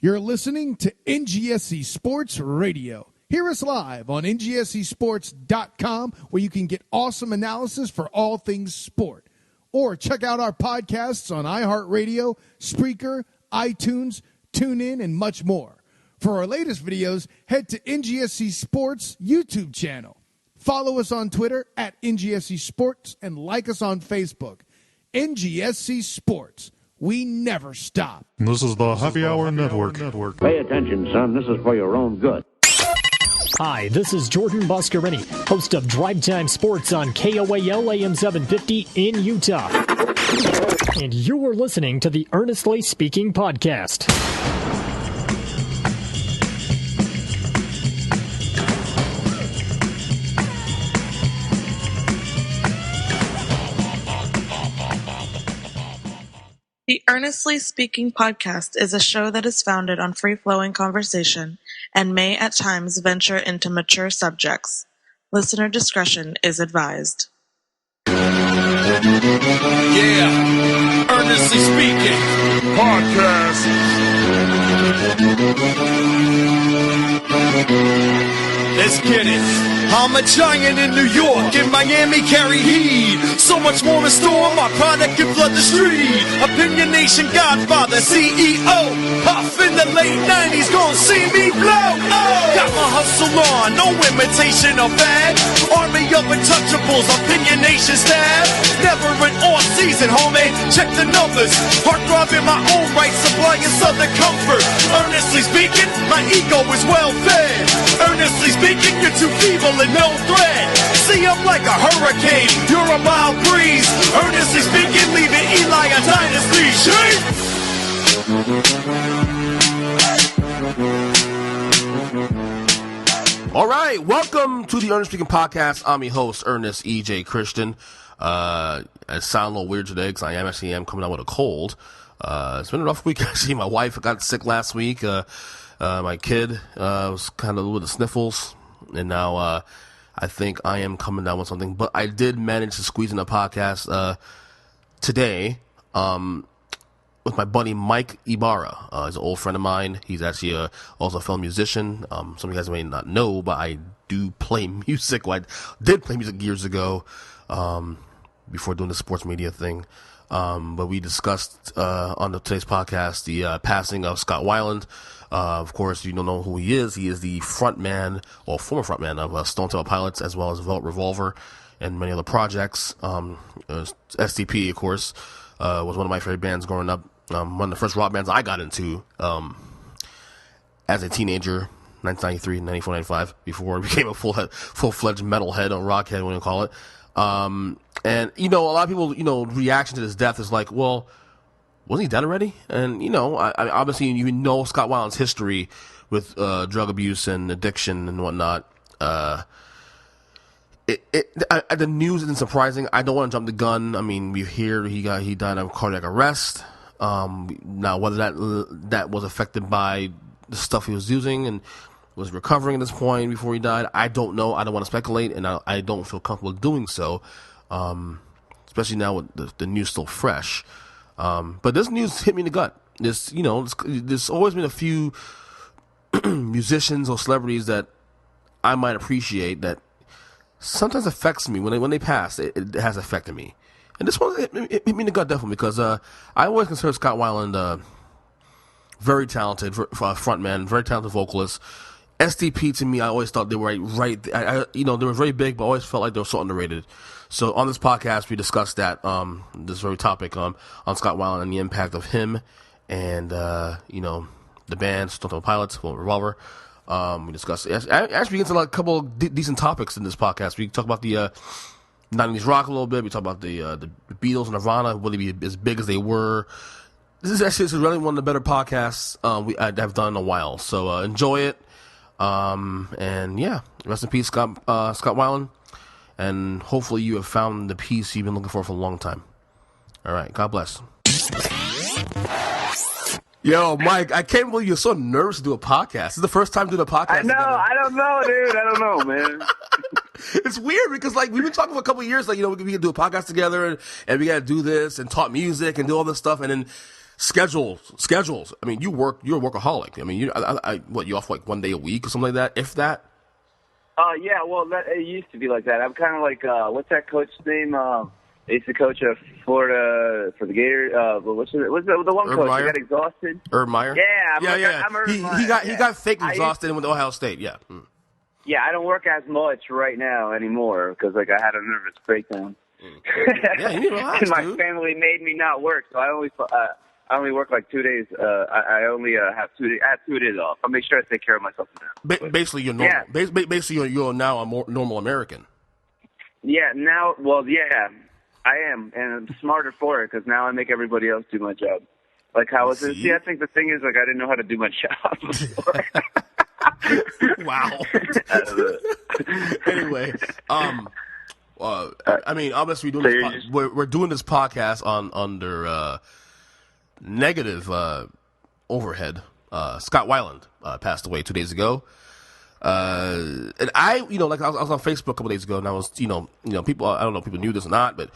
You're listening to NGSC Sports Radio. Hear us live on ngscsports.com, where you can get awesome analysis for all things sport. Or check out our podcasts on iHeartRadio, Spreaker, iTunes, TuneIn, and much more. For our latest videos, head to NGSC Sports YouTube channel. Follow us on Twitter at NGSC Sports and like us on Facebook. NGSC Sports. We never stop. This is the Happy Hour Network. Pay attention, son. This is for your own good. Hi, this is Jordan Boscarini, host of Drive Time Sports on KOAL AM 750 in Utah. And you are listening to the Earnestly Speaking Podcast. The Earnestly Speaking Podcast is a show that is founded on free-flowing conversation and may at times venture into mature subjects. Listener discretion is advised. Yeah, Earnestly Speaking Podcast. Let's get it. I'm a giant in New York, in Miami carry heat. So much more in store, my product can flood the street. Opinion Nation Godfather, CEO. Puff in the late 90s, gon' see me blow. Oh. Got my hustle on, no imitation or fad. Army of untouchables, Opinion Nation stab. Never an off season, homie, check the numbers. Heartthrob in my own right, supplying southern comfort. Earnestly speaking, my ego is well fed. Earnestly speaking, you're too feeble and no threat. See, I'm like a hurricane, you're a mild breeze. Earnestly speaking, leaving Eli a dynasty. Shake! All right, welcome to the Earnestly Speaking Podcast. I'm your host, Ernest E.J. Christian. I sound a little weird today because I am coming out with a cold. It's been a rough week, actually. My wife got sick last week. My kid was kind of with the sniffles. And now I think I am coming down with something. But I did manage to squeeze in a podcast today with my buddy Mike Ibarra. He's an old friend of mine. He's actually also a film musician. Some of you guys may not know, but I do play music. Well, I did play music years ago before doing the sports media thing. But we discussed on today's podcast the passing of Scott Weiland. Of course, you don't know who he is. He is the frontman, or former frontman of Stone Temple Pilots, as well as Revolver and many other projects. STP, of course, was one of my favorite bands growing up. One of the first rock bands I got into as a teenager, 1993, 94, 95, before I became a full-fledged metalhead or rockhead, what you call it. And, you know, a lot of people, you know, reaction to his death is like, well, wasn't he dead already? And, you know, I obviously, you know Scott Weiland's history with drug abuse and addiction and whatnot. The news isn't surprising. I don't want to jump the gun. I mean, we hear he died of cardiac arrest. Now, whether that was affected by the stuff he was using and was recovering at this point before he died, I don't know. I don't want to speculate, and I don't feel comfortable doing so, especially now with the news still fresh. But this news hit me in the gut. There's always been a few musicians or celebrities that I might appreciate that sometimes affects me when they pass. It has affected me, and this one hit me in the gut definitely because I always consider Scott Weiland very talented frontman, very talented vocalist. SDP to me, I always thought they were right. They were very big, but I always felt like they were so underrated. So on this podcast, we discussed that this very topic on Scott Weiland and the impact of him and the band Stone Temple Pilots, Revolver. We discussed actually we get into a couple of decent topics in this podcast. We talk about the 90s rock a little bit. We talk about the Beatles and Nirvana, will they be as big as they were. This is really one of the better podcasts I've done in a while. So enjoy it. And yeah, rest in peace, Scott Weiland. And hopefully you have found the peace you've been looking for a long time. All right, God bless. Yo, Mike, I can't believe you're so nervous to do a podcast. This is the first time doing a podcast. I know, together. I don't know, dude. I don't know, man. It's weird because, like, we've been talking for a couple of years, like, you know, we can do a podcast together and we got to do this and talk music and do all this stuff. And then schedules. I mean, you're a workaholic. I mean, you off like 1 day a week or something like that, if that? Yeah, well, it used to be like that. I'm kind of like, what's that coach's name? I used to coach at Florida for the Gators. What's the one Urban coach Meyer? that got exhausted? Urban Meyer? Yeah, I'm Urban Meyer. He got fake exhausted with Ohio State, yeah. Mm. Yeah, I don't work as much right now anymore because, like, I had a nervous breakdown. Yeah, you need to relax, and my dude. family made me not work, so I only work like 2 days. I only have 2 days. I have 2 days off. I make sure I take care of myself now. Basically, you're normal. Yeah. Basically, you're now a more normal American. Yeah, now, well, yeah, I am, and I'm smarter for it because now I make everybody else do my job. Like, how was it? See, I think the thing is, like, I didn't know how to do my job before. Wow. Anyway, I mean, obviously we're doing this podcast under negative overhead. Scott Weiland passed away 2 days ago. And I was on Facebook a couple days ago, and I was, people, I don't know if people knew this or not, but,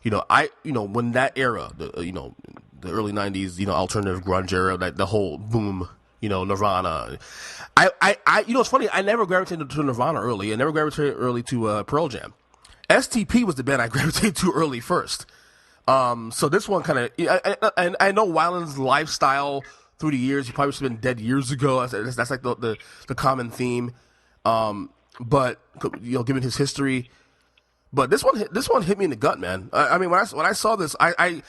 when that era, the early 90s, alternative grunge era, the whole boom, Nirvana. It's funny, I never gravitated to Nirvana early, and never gravitated early to Pearl Jam. STP was the band I gravitated to early first. So this one kind of, and I know Weiland's lifestyle through the years, he probably should have been dead years ago. That's like the common theme. But given his history, but this one hit me in the gut, man. I mean, when I saw this, I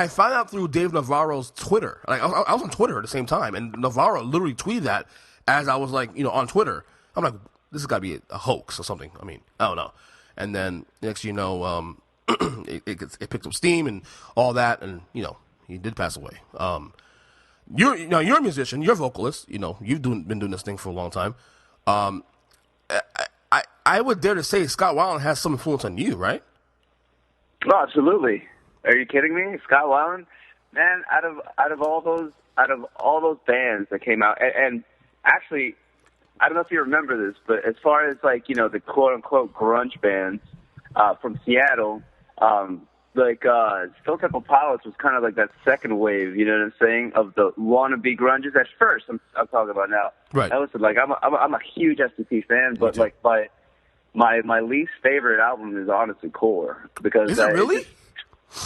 found out through Dave Navarro's Twitter. Like I was on Twitter at the same time, and Navarro literally tweeted that as I was like, on Twitter. I'm like, this has got to be a hoax or something. I mean, I don't know. And then next, it picked up steam and all that, and he did pass away. You're a musician, you're a vocalist. You've been doing this thing for a long time. I would dare to say Scott Weiland has some influence on you, right? Oh, absolutely. Are you kidding me? Scott Weiland, man, out of all those bands that came out, and actually, I don't know if you remember this, but as far as like the quote unquote grunge bands from Seattle, Stone Temple Pilots was kind of like that second wave, you know what I'm saying, of the wannabe grunges. At first, I'm talking about now. Right. I listen, like I'm a huge STP fan, but like my least favorite album is honestly Core, because is it really? It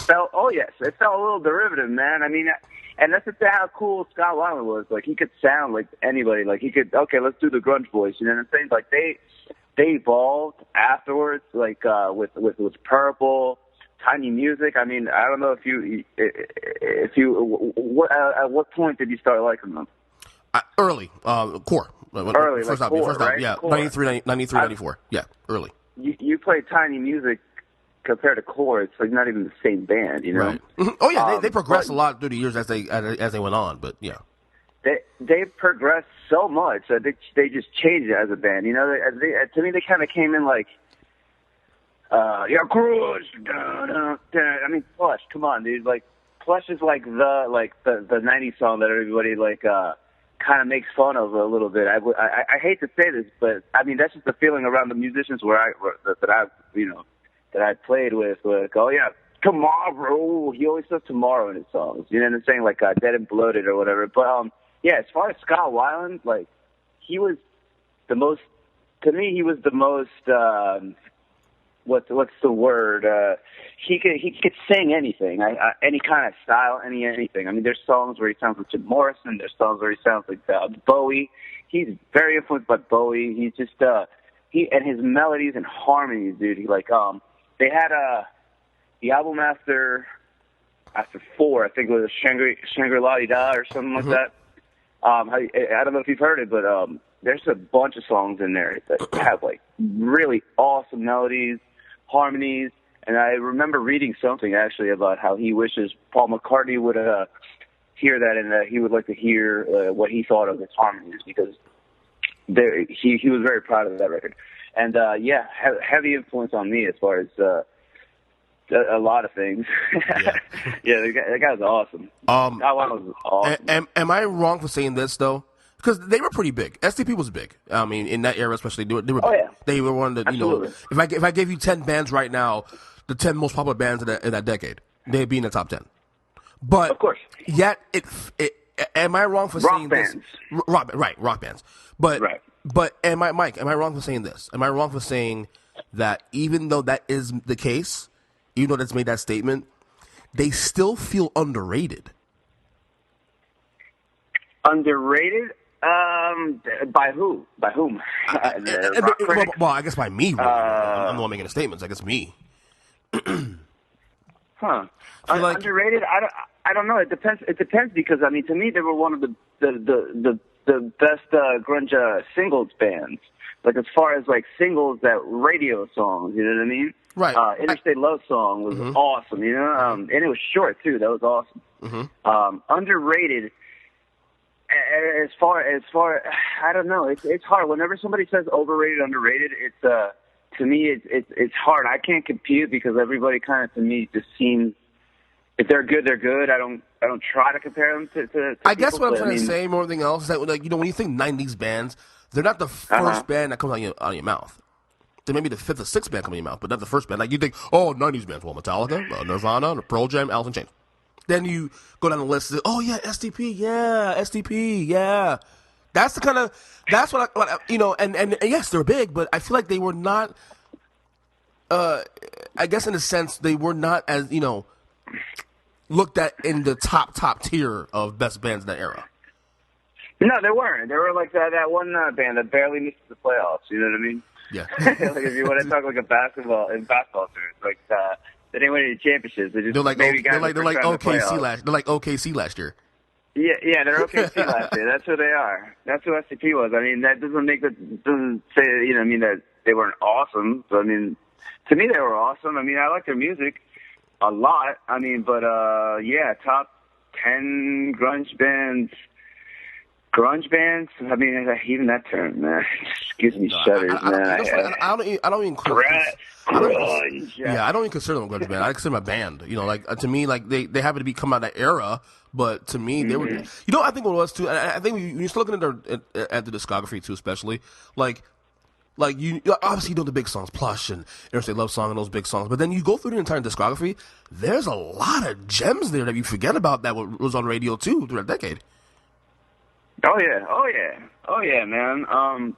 felt a little derivative, man. I mean, and that's just how cool Scott Weiland was. Like he could sound like anybody. Like he could, okay, let's do the grunge voice. You know what I'm saying? Like they evolved afterwards, like with Purple. Tiny Music. I mean, I don't know at what point did you start liking them? Early, Core. Early, first like album, Core, right? Yeah, Core. 93, 94. Yeah, early. You played Tiny Music compared to Core. It's like not even the same band, you know? Right. Mm-hmm. Oh yeah, they progressed a lot through the years as they went on, but yeah. They progressed so much that they just changed it as a band. To me, they kind of came in like, Cruise. I mean, Plush. Come on, dude. Like, Plush is like the 90s song that everybody kind of makes fun of a little bit. I hate to say this, but I mean that's just the feeling around the musicians that I played with. Like, oh yeah, tomorrow. He always says tomorrow in his songs. You know what I'm saying? Like Dead and Bloated or whatever. But yeah, as far as Scott Weiland, like he was the most. To me, he was the most. What's the word? He could sing anything, any kind of style, anything. I mean, there's songs where he sounds like Jim Morrison. There's songs where he sounds like Bowie. He's very influenced by Bowie. He's just and his melodies and harmonies, dude. They had the album after 4, I think it was Shangri-La or something like that. I don't know if you've heard it, but there's a bunch of songs in there that have like really awesome melodies, harmonies, and I remember reading something actually about how he wishes Paul McCartney would hear that, and that he would like to hear what he thought of his harmonies, because he was very proud of that record. And heavy influence on me as far as a lot of things. Yeah, that guy was awesome. That one was awesome. Am I wrong for saying this though? Because they were pretty big. STP was big. I mean, in that era especially, they were big. Oh, yeah. They were one of the, Absolutely. if I gave you 10 bands right now, the 10 most popular bands in that decade, they'd be in the top 10. But of course, yet am I wrong for saying bands. this? Rock bands. But right. But am I wrong for saying this? Am I wrong for saying that even though that is the case, even though that's made that statement, they still feel underrated? Underrated? By who? By whom? Well, I guess by me. Really. I'm the one making the statements. I guess me. Huh? Underrated? I don't know. It depends. It depends because I mean, to me, they were one of the best grunge singles bands. Like as far as like singles that radio songs, you know what I mean? Right. Interstate Love Song was awesome, you know, and it was short too. That was awesome. Underrated. As far, I don't know. It's hard. Whenever somebody says overrated, underrated, it's to me, it's hard. I can't compute because everybody kind of to me just seems if they're good, they're good. I don't try to compare them to I guess people, what I'm trying to say more than anything else is that like when you think '90s bands, they're not the first band that comes out of your mouth. They may be the fifth or sixth band coming out your mouth, but not the first band. Like you think, oh, '90s bands, well, Metallica, Nirvana, Pearl Jam, Alice in Chains. Then you go down the list. Oh yeah, SDP, yeah. That's the kind of what I and yes, they're big, but I feel like they were not. I guess in a sense they were not as looked at in the top tier of best bands in that era. No, they weren't. They were like that one band that barely missed the playoffs. You know what I mean? Yeah. Like if you want to talk like basketball terms, like. They didn't win any championships. They just they're like OKC last. They're like OKC last year. Yeah, they're OKC last year. That's who they are. That's who SCP was. I mean, that doesn't say I mean that they weren't awesome. But I mean, to me they were awesome. I mean, I like their music a lot. I mean, but yeah, top 10 grunge bands. Grunge bands? I mean, even that term, man, just gives me shudders, man. I don't even grunge. Yeah, I don't even consider them a grunge band. I consider them a band. Like to me, like they happen to be come out of that era, but to me, they were. I think what it was too. I think when you start looking at the discography too, especially like you obviously know the big songs, Plush and Interstate Love Song and those big songs, but then you go through the entire discography. There's a lot of gems there that you forget about that was on radio too through that decade. Oh yeah, man. I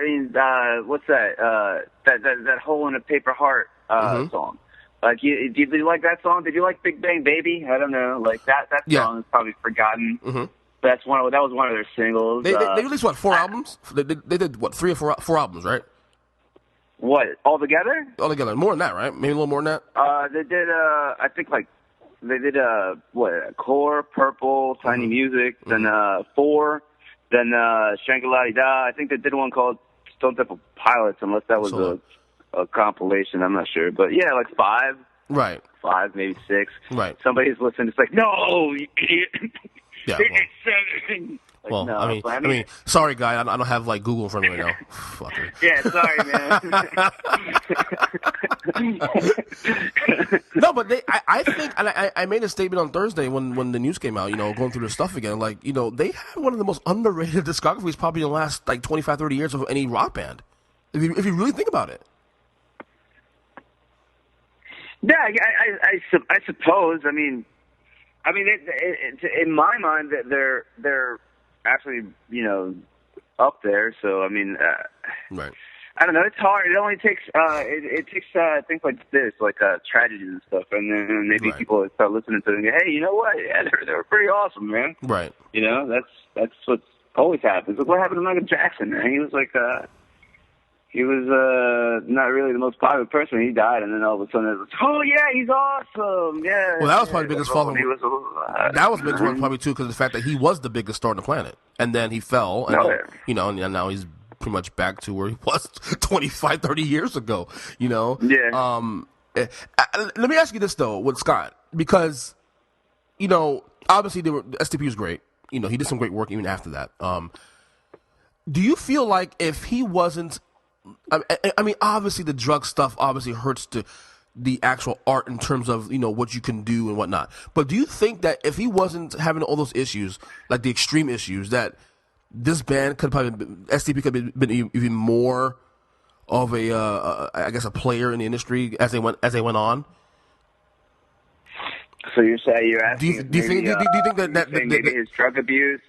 mean, what's that? That Hole in a Paper Heart song. Like, did you like that song? Did you like Big Bang Baby? I don't know. Like that song is probably forgotten. That was one of their singles. They released what 4 albums? They did what 3 or 4 albums, right? What altogether? Altogether, more than that, right? Maybe a little more than that. They did. I think like. They did Core, Purple, Tiny Music, then 4, then Shangri-La. I think they did one called Stone Temple Pilots, unless that was a compilation. I'm not sure, but yeah, like 5. Right. 5, maybe 6. Right. Somebody's listening. It's like, no, you idiot. Yeah. Well, no, I mean, sorry, guy, I don't have like Google in front of me right now. Fucker. Yeah, sorry, man. No, but I think, and I made a statement on Thursday when the news came out. Going through their stuff again, like they had one of the most underrated discographies probably in the last like 25, 30 years of any rock band. If you really think about it. Yeah, I suppose. I mean, in my mind, that they're actually, up there. So, I mean, right. I don't know. It's hard. It only takes, it takes things like this, like tragedies and stuff, and then maybe people start listening to them and go, hey, you know what? Yeah, they were pretty awesome, man. Right. That's what's always happens. Look what happened to Michael Jackson, man. He was like, not really the most popular person. He died, and then all of a sudden it was, oh yeah, he's awesome. Yeah. Well, that was probably the biggest fall. That was the biggest one probably too, because of the fact that he was the biggest star on the planet, and then he fell, and and now he's pretty much back to where he was 25, 30 years ago. Yeah. Let me ask you this though, with Scott, because obviously SDP was great. He did some great work even after that. Do you feel like if he wasn't, I mean, obviously the drug stuff obviously hurts the actual art in terms of, what you can do and whatnot. But do you think that if he wasn't having all those issues, like the extreme issues, that this band could SDP could have been even more of a, I guess, a player in the industry as they went on? So you're saying you're asking? Do you think that maybe his drug abuse?